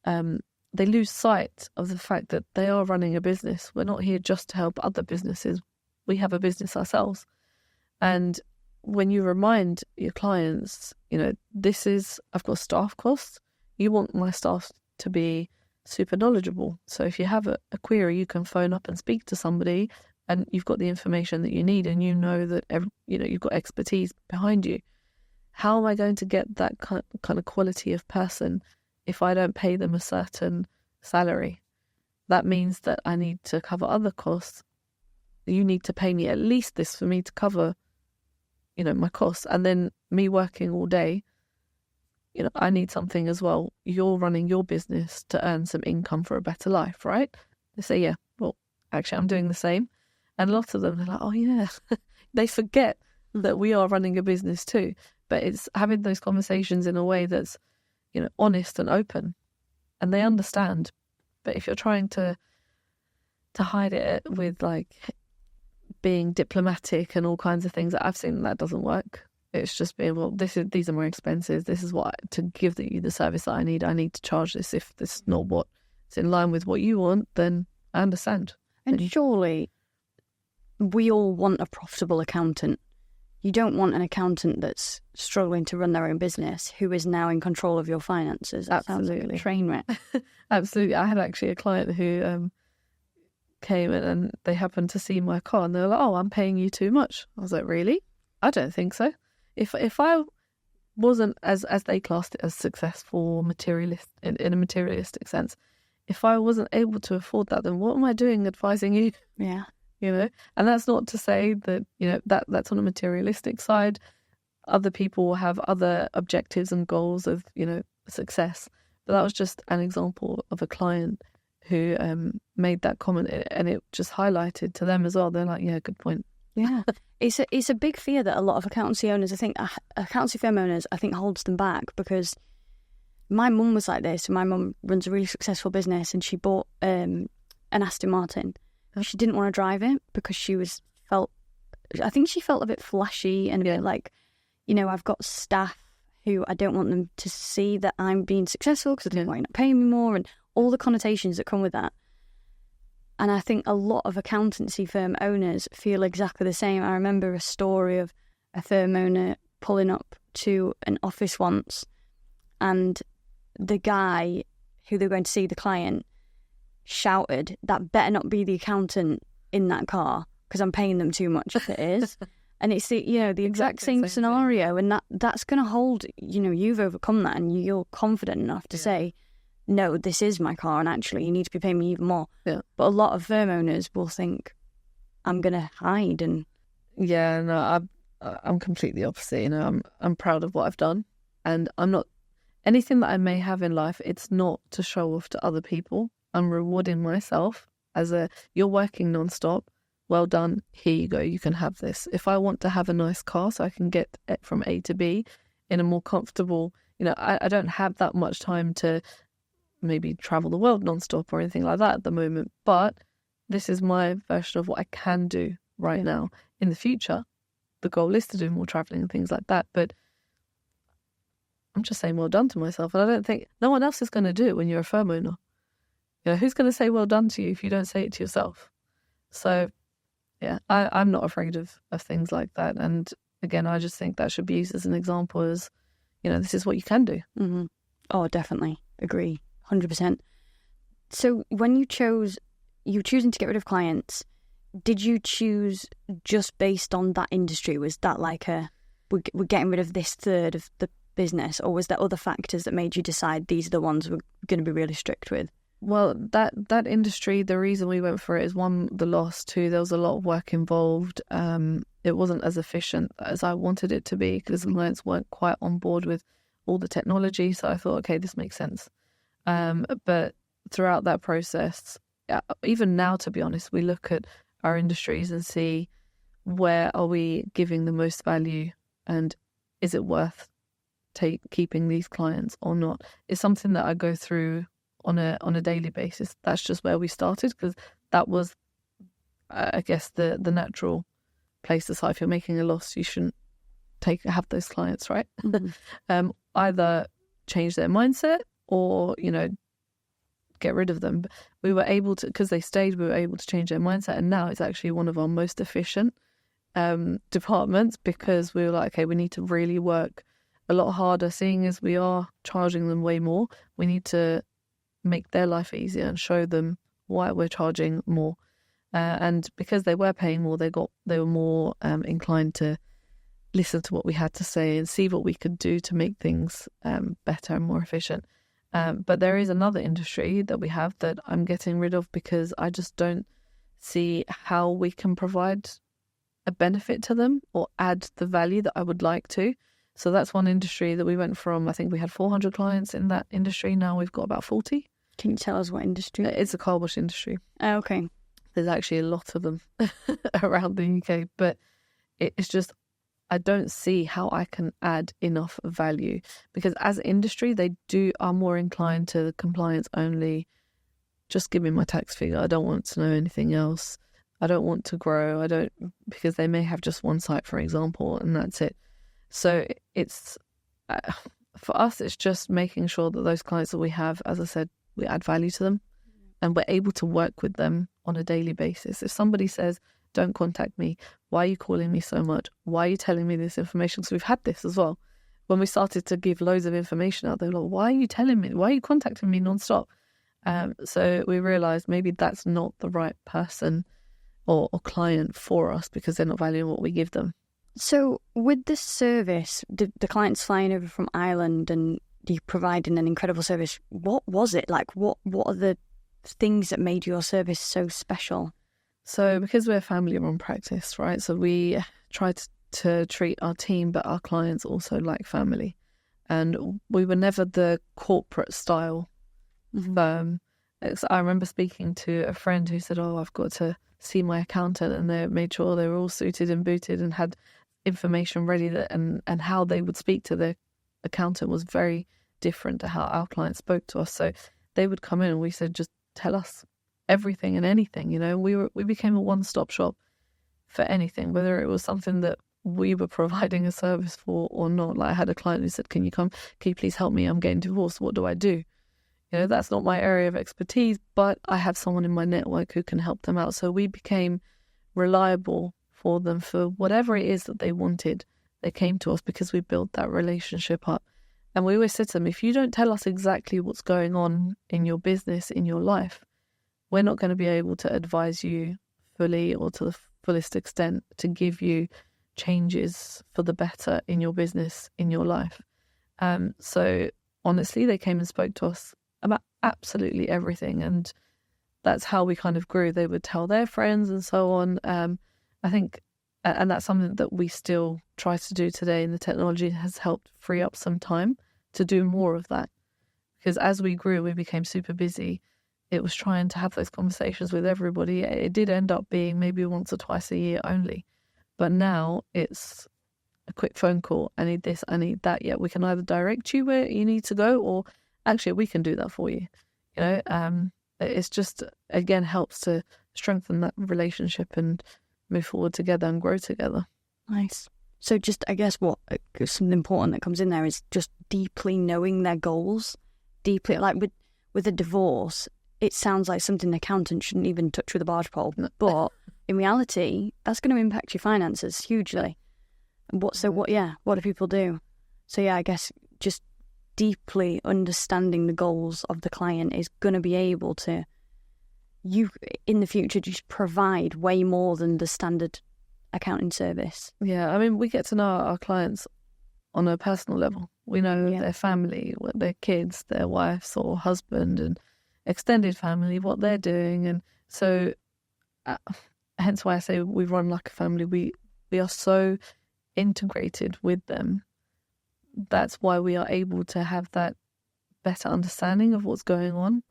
they lose sight of the fact that they are running a business. We're not here just to help other businesses. We have a business ourselves. And when you remind your clients, I've got staff costs. You want my staff to be super knowledgeable. So if you have a query, you can phone up and speak to somebody, and you've got the information that you need, and you know that you've got expertise behind you. How am I going to get that kind of quality of person if I don't pay them a certain salary? That means that I need to cover other costs. You need to pay me at least this for me to cover, my costs. And then me working all day, I need something as well. You're running your business to earn some income for a better life, right? They say, yeah, well, actually, I'm doing the same. And a lot of them are like, oh, yeah. They forget that we are running a business too. But it's having those conversations in a way that's, honest and open. And they understand. But if you're trying to hide it with being diplomatic and all kinds of things, I've seen that doesn't work. It's just being, well, these are my expenses. This is what to give you the service that I need. I need to charge this. If this is not what's in line with what you want, then I understand. And surely we all want a profitable accountant. You don't want an accountant that's struggling to run their own business who is now in control of your finances. That Absolutely. sounds like a train wreck. Absolutely. I had actually a client who came in and they happened to see my car and they were like, oh, I'm paying you too much. I was like, really? I don't think so. If I wasn't, as they classed it, as successful in a materialistic sense, if I wasn't able to afford that, then what am I doing advising you? Yeah. And that's not to say that, that's on a materialistic side. Other people will have other objectives and goals of, success. But that was just an example of a client who made that comment, and it just highlighted to them as well. They're like, yeah, good point. Yeah. It's a big fear that a lot of accountancy owners, accountancy firm owners, holds them back, because my mum was like this. My mum runs a really successful business, and she bought an Aston Martin. She didn't want to drive it because she felt a bit flashy and a bit like, I've got staff who I don't want them to see that I'm being successful because I don't want you not paying me more, and all the connotations that come with that. And I think a lot of accountancy firm owners feel exactly the same. I remember a story of a firm owner pulling up to an office once, and the guy who they were going to see, the client, shouted, that better not be the accountant in that car, because I'm paying them too much if it is. And it's the exact same scenario, and that's going to hold, you've overcome that, and you're confident enough to say, no, this is my car, and actually you need to be paying me even more. Yeah. But a lot of firm owners will think, I'm going to hide. And yeah, no, I'm completely opposite. I'm proud of what I've done, and I'm not, anything that I may have in life, it's not to show off to other people. I'm rewarding myself you're working non-stop. Well done. Here you go. You can have this. If I want to have a nice car so I can get from A to B in a more comfortable, I don't have that much time to maybe travel the world non-stop or anything like that at the moment. But this is my version of what I can do right now. In the future, the goal is to do more traveling and things like that. But I'm just saying well done to myself. And I don't think no one else is going to do it when you're a firm owner. Who's going to say well done to you if you don't say it to yourself? So, yeah, I'm not afraid of things like that. And again, I just think that should be used as an example as, this is what you can do. Mm-hmm. Oh, definitely. Agree. 100%. So when you choosing to get rid of clients, did you choose just based on that industry? Was that like we're getting rid of this third of the business, or was there other factors that made you decide these are the ones we're going to be really strict with? Well, that industry, the reason we went for it is, one, the loss, two, there was a lot of work involved. It wasn't as efficient as I wanted it to be because the clients weren't quite on board with all the technology. So I thought, okay, this makes sense. But throughout that process, even now, to be honest, we look at our industries and see where are we giving the most value, and is it worth keeping these clients or not, is something that I go through on a daily basis. That's just where we started, because that was, I guess, the natural place to start. If you're making a loss, you shouldn't have those clients, right? Mm-hmm. Either change their mindset or, get rid of them. But we were able to, because they stayed, we were able to change their mindset, and now it's actually one of our most efficient departments, because we were like, okay, we need to really work a lot harder, seeing as we are charging them way more. We need to make their life easier and show them why we're charging more. And because they were paying more, they were more inclined to listen to what we had to say and see what we could do to make things better and more efficient. But there is another industry that we have that I'm getting rid of, because I just don't see how we can provide a benefit to them or add the value that I would like to. So that's one industry that we went from, I think we had 400 clients in that industry. Now we've got about 40. Can you tell us what industry? It's a car wash industry. Oh, okay. There's actually a lot of them around the UK, but it's just, I don't see how I can add enough value, because as an industry, they are more inclined to the compliance only. Just give me my tax figure. I don't want to know anything else. I don't want to grow. Because they may have just one site, for example, and that's it. So it's, for us, it's just making sure that those clients that we have, as I said, we add value to them and we're able to work with them on a daily basis. If somebody says, don't contact me, why are you calling me so much? Why are you telling me this information? Because we've had this as well. When we started to give loads of information out, they were like, why are you telling me? Why are you contacting me nonstop? So we realised maybe that's not the right person or client for us, because they're not valuing what we give them. So with this service, the clients flying over from Ireland and you providing an incredible service, what was it like? What are the things that made your service so special? So because we're a family-run practice, right? So we try to treat our team, but our clients also like family. And we were never the corporate style firm. I remember speaking to a friend who said, I've got to see my accountant, and they made sure they were all suited and booted and had information ready, and how they would speak to their accountant was very different to how our clients spoke to us. So they would come in and we said, just tell us everything and anything. We became a one-stop shop for anything, whether it was something that we were providing a service for or not. Like I had a client who said, can you please help me? I'm getting divorced. What do I do? That's not my area of expertise, but I have someone in my network who can help them out. So we became reliable for them for whatever it is that they wanted. They came to us because we built that relationship up. And we always said to them, if you don't tell us exactly what's going on in your business, in your life, we're not going to be able to advise you fully or to the fullest extent to give you changes for the better in your business, in your life. So honestly, they came and spoke to us about absolutely everything. And that's how we kind of grew. They would tell their friends and so on. I think, and that's something that we still try to do today, and the technology has helped free up some time to do more of that. Because as we grew, we became super busy. It was trying to have those conversations with everybody. It did end up being maybe once or twice a year only. But now it's a quick phone call. I need this, I need that. Yeah, we can either direct you where you need to go, or actually we can do that for you. It's just, again, helps to strengthen that relationship and move forward together and grow together. Nice. So just, I guess, something important that comes in there is just deeply knowing their goals. Deeply, like with a divorce, it sounds like something an accountant shouldn't even touch with a barge pole. But in reality, that's going to impact your finances hugely. What do people do? So yeah, I guess just deeply understanding the goals of the client is going to be able to, you in the future, just provide way more than the standard accounting service. Yeah, I mean, we get to know our clients on a personal level. We know their family, their kids, their wives or husband, and extended family, what they're doing. And so hence why I say we run like a family. We are so integrated with them. That's why we are able to have that better understanding of what's going on,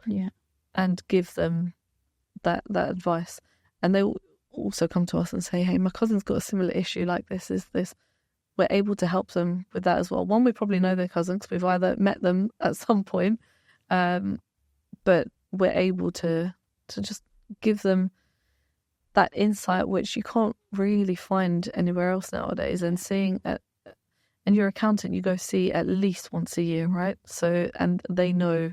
and give them that advice. And also come to us and say, hey, my cousin's got a similar issue like this, is this. We're able to help them with that as well. One, we probably know their cousin because we've either met them at some point, but we're able to just give them that insight, which you can't really find anywhere else nowadays. And and your accountant, you go see at least once a year, right? So, and they know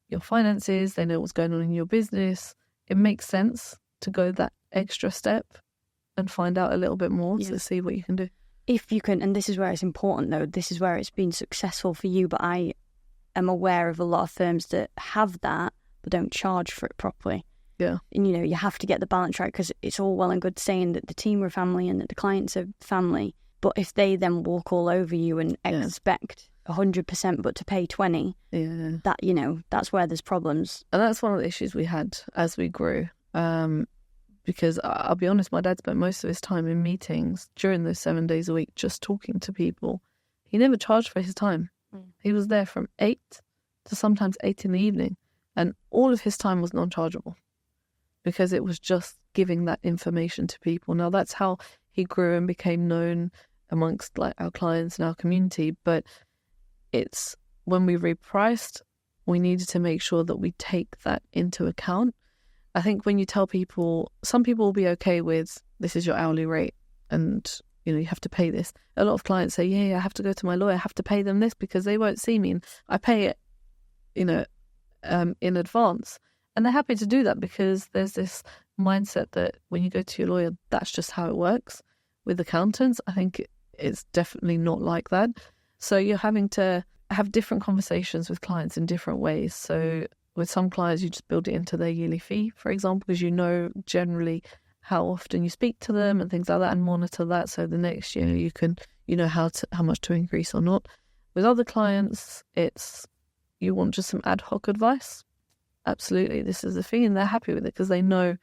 your finances, they know what's going on in your business. It makes sense to go that extra step and find out a little bit more to see what you can do. If you can, and this is where it's important though, this is where it's been successful for you, but I am aware of a lot of firms that have that but don't charge for it properly. Yeah. And you have to get the balance right, because it's all well and good saying that the team are family and that the clients are family, but if they then walk all over you and expect 100% but to pay 20, that that's where there's problems. And that's one of the issues we had as we grew. Because I'll be honest, my dad spent most of his time in meetings during those 7 days a week just talking to people. He never charged for his time. He was there from 8 to sometimes 8 in the evening, and all of his time was non-chargeable because it was just giving that information to people. Now, that's how he grew and became known amongst like our clients and our community, but it's when we repriced, we needed to make sure that we take that into account. I think when you tell people, some people will be okay with, this is your hourly rate and, you have to pay this. A lot of clients say, I have to go to my lawyer, I have to pay them this because they won't see me. And I pay it, in advance. And they're happy to do that because there's this mindset that when you go to your lawyer, that's just how it works. With accountants, I think it's definitely not like that. So you're having to have different conversations with clients in different ways. So with some clients, you just build it into their yearly fee, for example, because generally how often you speak to them and things like that, and monitor that. So the next year you can, how much to increase or not. With other clients, you want just some ad hoc advice. Absolutely, this is the thing, and they're happy with it because they know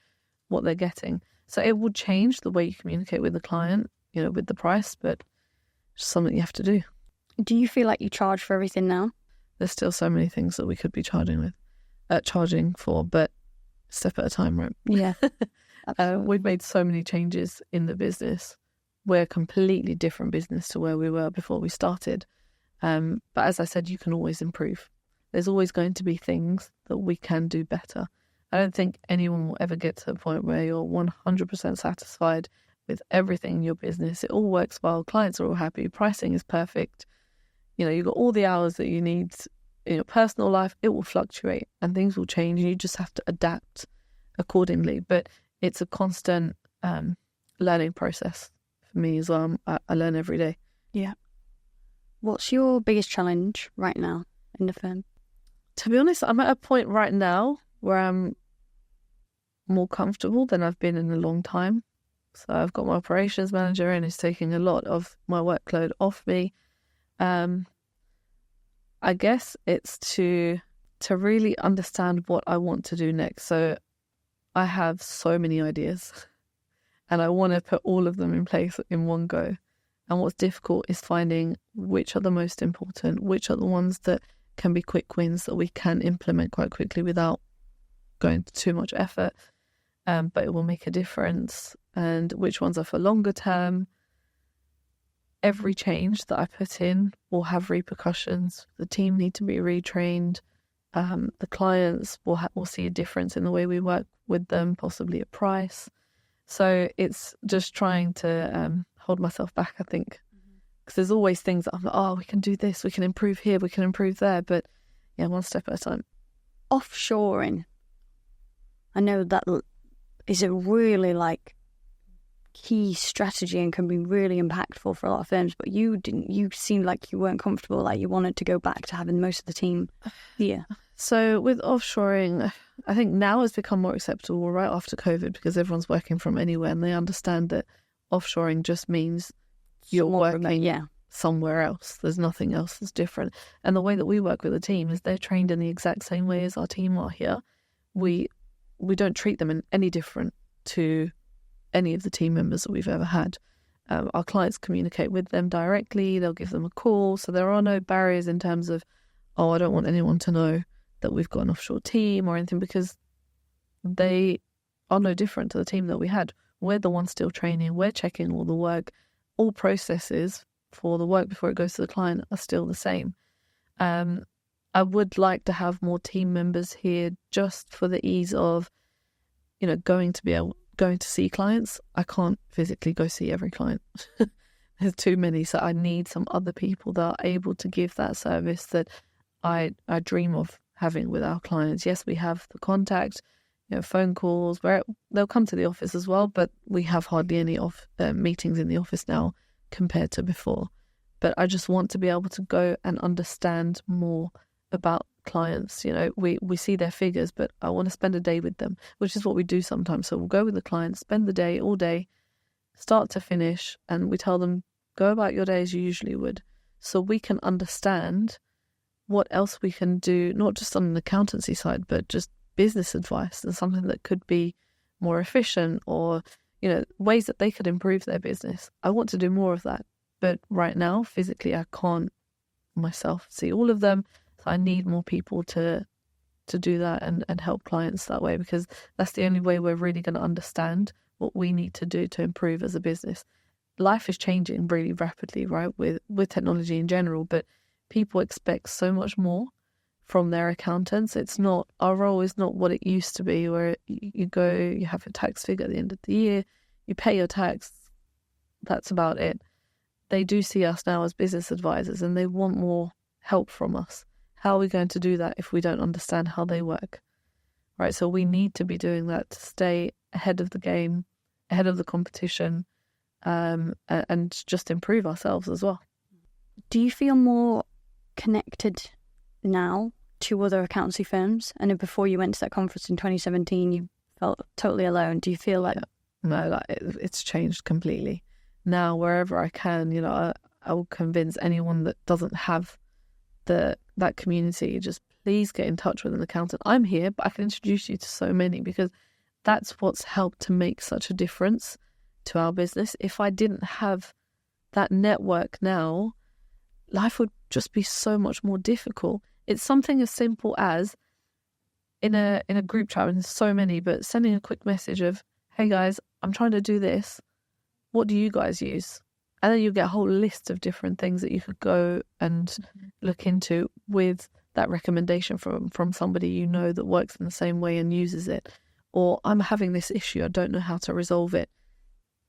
what they're getting. So it will change the way you communicate with the client, with the price, but it's something you have to do. Do you feel like you charge for everything now? There's still so many things that we could be charging for, but step at a time, right? Yeah. We've made so many changes in the business. We're a completely different business to where we were before we started. But as I said, you can always improve. There's always going to be things that we can do better. I don't think anyone will ever get to a point where you're 100% satisfied with everything in your business. It all works well. Clients are all happy. Pricing is perfect. You've got all the hours that you need in your personal life. It will fluctuate and things will change, and you just have to adapt accordingly. But it's a constant learning process for me as well. I learn every day. Yeah. What's your biggest challenge right now in the firm? To be honest, I'm at a point right now where I'm more comfortable than I've been in a long time. So I've got my operations manager and he's taking a lot of my workload off me. I guess it's to really understand what I want to do next. So I have so many ideas and I want to put all of them in place in one go. And what's difficult is finding which are the most important, which are the ones that can be quick wins that we can implement quite quickly without going to too much effort, but it will make a difference, and which ones are for longer term. Every change that I put in will have repercussions. The team need to be retrained. The clients will see a difference in the way we work with them, possibly a price. So it's just trying to hold myself back, I think, because there's always things that I'm like, we can do this, we can improve here, we can improve there, but one step at a time. Offshoring, I know that is a really key strategy and can be really impactful for a lot of firms, but you seemed like you weren't comfortable, like you wanted to go back to having most of the team here. So with offshoring, I think now it's become more acceptable right after COVID because everyone's working from anywhere and they understand that offshoring just means you're working somewhere else. There's nothing else that's different. And the way that we work with the team is they're trained in the exact same way as our team are here. We don't treat them any different to any of the team members that we've ever had. Our clients communicate with them directly. They'll give them a call. So there are no barriers in terms of, I don't want anyone to know that we've got an offshore team or anything, because they are no different to the team that we had. We're the ones still training. We're checking all the work. All processes for the work before it goes to the client are still the same. I would like to have more team members here just for the ease of, going to see clients. I can't physically go see every client. There's too many. So I need some other people that are able to give that service that I dream of having with our clients. Yes, we have the contact, phone calls, where they'll come to the office as well, but we have hardly any meetings in the office now compared to before. But I just want to be able to go and understand more about clients. We see their figures, but I want to spend a day with them, which is what we do sometimes. So we'll go with the client, spend the day, all day, start to finish, and we tell them, go about your day as you usually would, so we can understand what else we can do, not just on an accountancy side, but just business advice and something that could be more efficient, or, ways that they could improve their business. I want to do more of that. But right now, physically, I can't myself see all of them. So I need more people to do that and help clients that way, because that's the only way we're really going to understand what we need to do to improve as a business. Life is changing really rapidly, right, with technology in general, but people expect so much more from their accountants. Our role is not what it used to be, where you go, you have your tax figure at the end of the year, you pay your tax, that's about it. They do see us now as business advisors, and they want more help from us. How are we going to do that if we don't understand how they work? Right, so we need to be doing that to stay ahead of the game, ahead of the competition, and just improve ourselves as well. Do you feel more connected now to other accountancy firms? And before you went to that conference in 2017, you felt totally alone. Do you feel like... No, it's changed completely. Now, wherever I can, I will convince anyone that doesn't have that community, just please get in touch with an accountant. I'm here, but I can introduce you to so many, because that's what's helped to make such a difference to our business. If I didn't have that network now, life would just be so much more difficult. It's something as simple as in a group chat, and there's so many, but sending a quick message of, hey guys, I'm trying to do this. What do you guys use? And then you get a whole list of different things that you could go and look into with that recommendation from somebody that works in the same way and uses it. Or I'm having this issue, I don't know how to resolve it.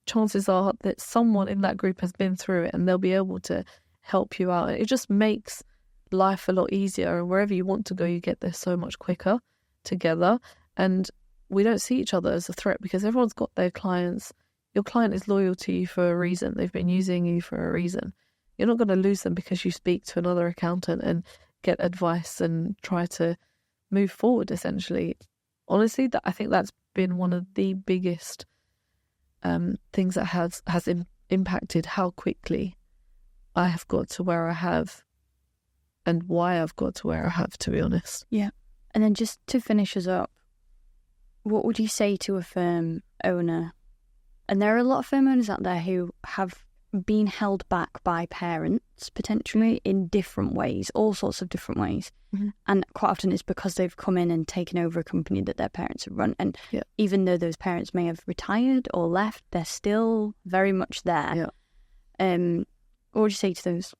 Chances are that someone in that group has been through it, and they'll be able to help you out. It just makes life a lot easier, and wherever you want to go, you get there so much quicker together. And we don't see each other as a threat, because everyone's got their clients. Your client is loyal to you for a reason. They've been using you for a reason. You're not going to lose them because you speak to another accountant and get advice and try to move forward, essentially. Honestly, I think that's been one of the biggest things that has impacted how quickly I have got to where I have, and why I've got to where I have, to be honest. Yeah. And then just to finish us up, what would you say to a firm owner? And there are a lot of firm owners out there who have been held back by parents, potentially, in different ways, all sorts of different ways. Mm-hmm. And quite often it's because they've come in and taken over a company that their parents have run. And even though those parents may have retired or left, they're still very much there. Yeah. What would you say to those?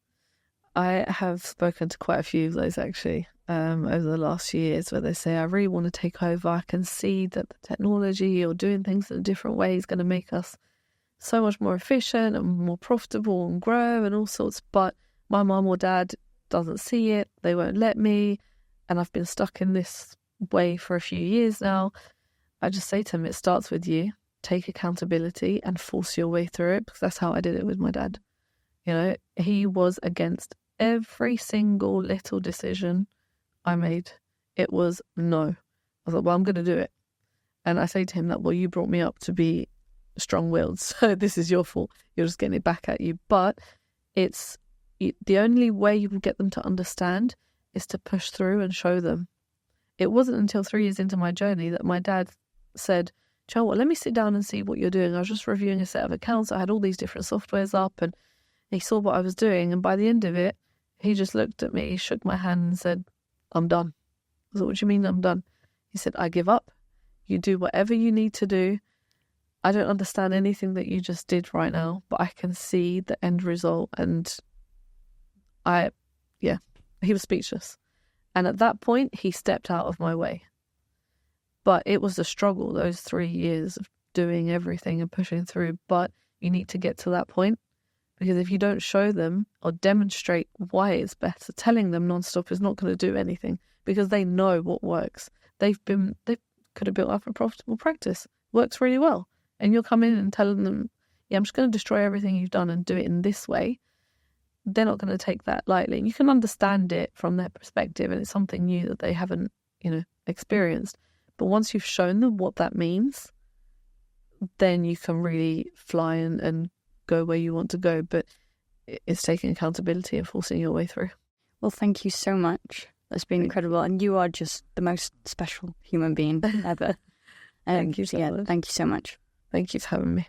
I have spoken to quite a few of those, actually, over the last few years, where they say, I really want to take over. I can see that the technology or doing things in a different way is going to make us so much more efficient and more profitable and grow and all sorts. But my mum or dad doesn't see it. They won't let me. And I've been stuck in this way for a few years now. I just say to them, it starts with you. Take accountability and force your way through it, because that's how I did it with my dad. He was against every single little decision I made. It was no. I was like, well, I'm going to do it. And I say to him that, well, you brought me up to be strong-willed, so this is your fault. You're just getting it back at you. But the only way you can get them to understand is to push through and show them. It wasn't until 3 years into my journey that my dad said, Joe, let me sit down and see what you're doing. I was just reviewing a set of accounts. I had all these different softwares up, and he saw what I was doing. And by the end of it, he just looked at me, shook my hand and said, I'm done. I was like, what do you mean I'm done? He said, I give up. You do whatever you need to do. I don't understand anything that you just did right now, but I can see the end result. And he was speechless. And at that point, he stepped out of my way. But it was a struggle, those 3 years of doing everything and pushing through. But you need to get to that point, because if you don't show them or demonstrate why it's better, telling them nonstop is not going to do anything, because they know what works. They could have built up a profitable practice. Works really well. And you'll come in and telling them, yeah, I'm just going to destroy everything you've done and do it in this way. They're not going to take that lightly. You can understand it from their perspective, and it's something new that they haven't, experienced. But once you've shown them what that means, then you can really fly and go where you want to go. But it's taking accountability and forcing your way through. Well, thank you so much. That's been incredible. And you are just the most special human being ever. Thank you so much. Thank you so much. Thank you for having me.